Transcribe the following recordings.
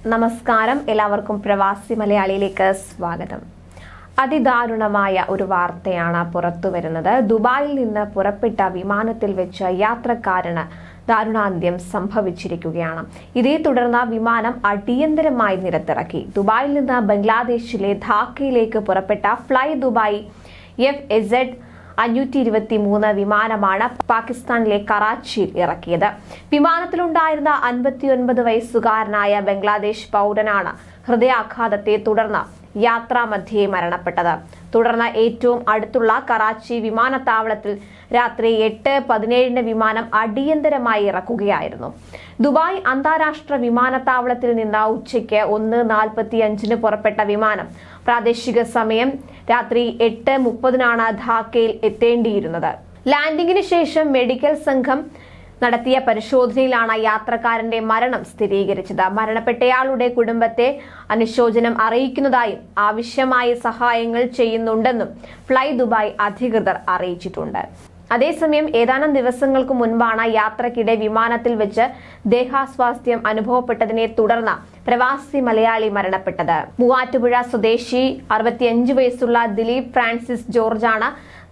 നമസ്കാരം, എല്ലാവർക്കും പ്രവാസി മലയാളിയിലേക്ക് സ്വാഗതം. അതിദാരുണമായ ഒരു വാർത്തയാണ് പുറത്തു വരുന്നത്. ദുബായിൽ നിന്ന് പുറപ്പെട്ട വിമാനത്തിൽ വെച്ച് യാത്രക്കാരന് ദാരുണാന്ത്യം സംഭവിച്ചിരിക്കുകയാണ്. ഇതേ തുടർന്ന് വിമാനം അടിയന്തരമായി നിരത്തിറക്കി. ദുബായിൽ നിന്ന് ബംഗ്ലാദേശിലെ ധാക്കയിലേക്ക് പുറപ്പെട്ട ഫ്ലൈ ദുബായ് FAZ 523 വിമാനമാണ് പാകിസ്ഥാനിലെ കറാച്ചിയിൽ ഇറക്കിയത്. വിമാനത്തിലുണ്ടായിരുന്ന 59 വയസ്സുകാരനായ ബംഗ്ലാദേശ് പൗരനാണ് ഹൃദയാഘാതത്തെ തുടർന്ന് യാത്രാമധ്യേ മരണപ്പെട്ടത്. തുടർന്ന് ഏറ്റവും അടുത്തുള്ള കറാച്ചി വിമാനത്താവളത്തിൽ രാത്രി 8:17 വിമാനം അടിയന്തരമായി ഇറക്കുകയായിരുന്നു. ദുബായ് അന്താരാഷ്ട്ര വിമാനത്താവളത്തിൽ നിന്ന് ഉച്ചയ്ക്ക് 1:45 പുറപ്പെട്ട വിമാനം പ്രാദേശിക സമയം രാത്രി 8:30 ധാക്കയിൽ എത്തേണ്ടിയിരുന്നത്. ലാൻഡിംഗിന് ശേഷം മെഡിക്കൽ സംഘം നടത്തിയ പരിശോധനയിലാണ് യാത്രക്കാരന്റെ മരണം സ്ഥിരീകരിച്ചത്. മരണപ്പെട്ടയാളുടെ കുടുംബത്തെ അനുശോചനം അറിയിക്കുന്നതായും ആവശ്യമായ സഹായങ്ങൾ ചെയ്യുന്നുണ്ടെന്നും ഫ്ലൈ ദുബായ് അധികൃതർ അറിയിച്ചിട്ടുണ്ട്. അതേസമയം ഏതാനും ദിവസങ്ങൾക്ക് മുൻപാണ് യാത്രക്കിടെ വിമാനത്തിൽ വെച്ച് ദേഹാസ്വാസ്ഥ്യം അനുഭവപ്പെട്ടതിനെ തുടർന്ന് പ്രവാസി മലയാളി മരണപ്പെട്ടത്. മൂവാറ്റുപുഴ സ്വദേശി 65 വയസ്സുള്ള ദിലീപ് ഫ്രാൻസിസ് ജോർജാണ്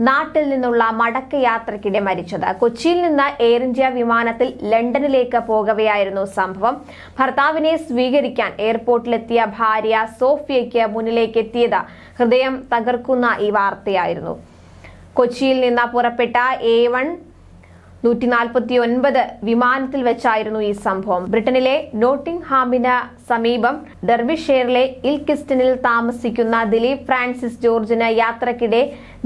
നാട്ടിൽ നിന്നുള്ള മടക്ക യാത്രക്കിടെ മരിച്ചത്. കൊച്ചിയിൽ നിന്ന് എയർ ഇന്ത്യ വിമാനത്തിൽ ലണ്ടനിലേക്ക് പോകവെയായിരുന്നു സംഭവം. ഭർത്താവിനെ സ്വീകരിക്കാൻ എയർപോർട്ടിലെത്തിയ ഭാര്യ സോഫിയയ്ക്ക് മുന്നിലേക്ക് എത്തിയത് ഹൃദയം തകർക്കുന്ന ഈ വാർത്തയായിരുന്നു. കൊച്ചിയിൽ നിന്ന് പുറപ്പെട്ട A149 വിമാനത്തിൽ വെച്ചായിരുന്നു ഈ സംഭവം. ബ്രിട്ടനിലെ നോട്ടിംഗ്ഹാമിന് സമീപം ഡെർബിഷെയറിലെ ഇൽക്കിസ്റ്റണിൽ താമസിക്കുന്ന ദിലീപ് ഫ്രാൻസിസ് ജോർജിന് യാത്രക്കിടെ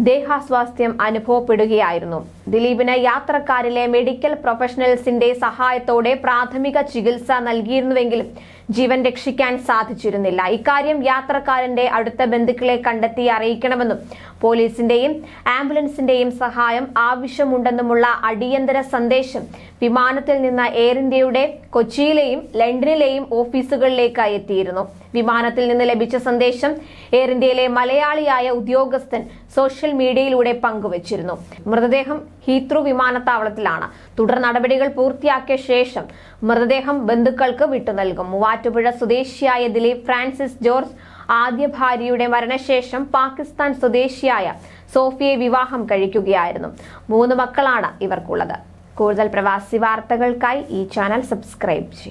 ദേഹാസ്വാസ്ഥ്യം അനുഭവപ്പെടുകയായിരുന്നു. ദിലീപിന് യാത്രക്കാരിലെ മെഡിക്കൽ പ്രൊഫഷണൽസിന്റെ സഹായത്തോടെ പ്രാഥമിക ചികിത്സ നൽകിയിരുന്നുവെങ്കിലും ജീവൻ രക്ഷിക്കാൻ സാധിച്ചിരുന്നില്ല. ഇക്കാര്യം യാത്രക്കാരന്റെ അടുത്ത ബന്ധുക്കളെ കണ്ടെത്തി അറിയിക്കണമെന്നും പോലീസിന്റെയും ആംബുലൻസിന്റെയും സഹായം ആവശ്യമുണ്ടെന്നുമുള്ള അടിയന്തര സന്ദേശം വിമാനത്തിൽ നിന്ന് എയർ ഇന്ത്യയുടെ കൊച്ചിയിലെയും ലണ്ടനിലെയും ഓഫീസുകളിലേക്ക് എത്തിയിരുന്നു. വിമാനത്തിൽ നിന്ന് ലഭിച്ച സന്ദേശം എയർ ഇന്ത്യയിലെ മലയാളിയായ ഉദ്യോഗസ്ഥൻ സോഷ്യൽ മീഡിയയിലൂടെ പങ്കുവച്ചിരുന്നു. മൃതദേഹം ഹീത്രൂ വിമാനത്താവളത്തിലാണ്. തുടർ നടപടികൾ പൂർത്തിയാക്കിയ ശേഷം മൃതദേഹം ബന്ധുക്കൾക്ക് വിട്ടുനൽകും. മൂവാറ്റുപുഴ സ്വദേശിയായ ദിലീപ് ഫ്രാൻസിസ് ജോർജ് ആദ്യ ഭാര്യയുടെ മരണശേഷം പാകിസ്ഥാൻ സ്വദേശിയായ സോഫിയെ വിവാഹം കഴിക്കുകയായിരുന്നു. 3 മക്കളാണ് ഇവർക്കുള്ളത്. കൂടുതൽ പ്രവാസി വാർത്തകൾക്കായി ഈ ചാനൽ സബ്സ്ക്രൈബ് ചെയ്യുക.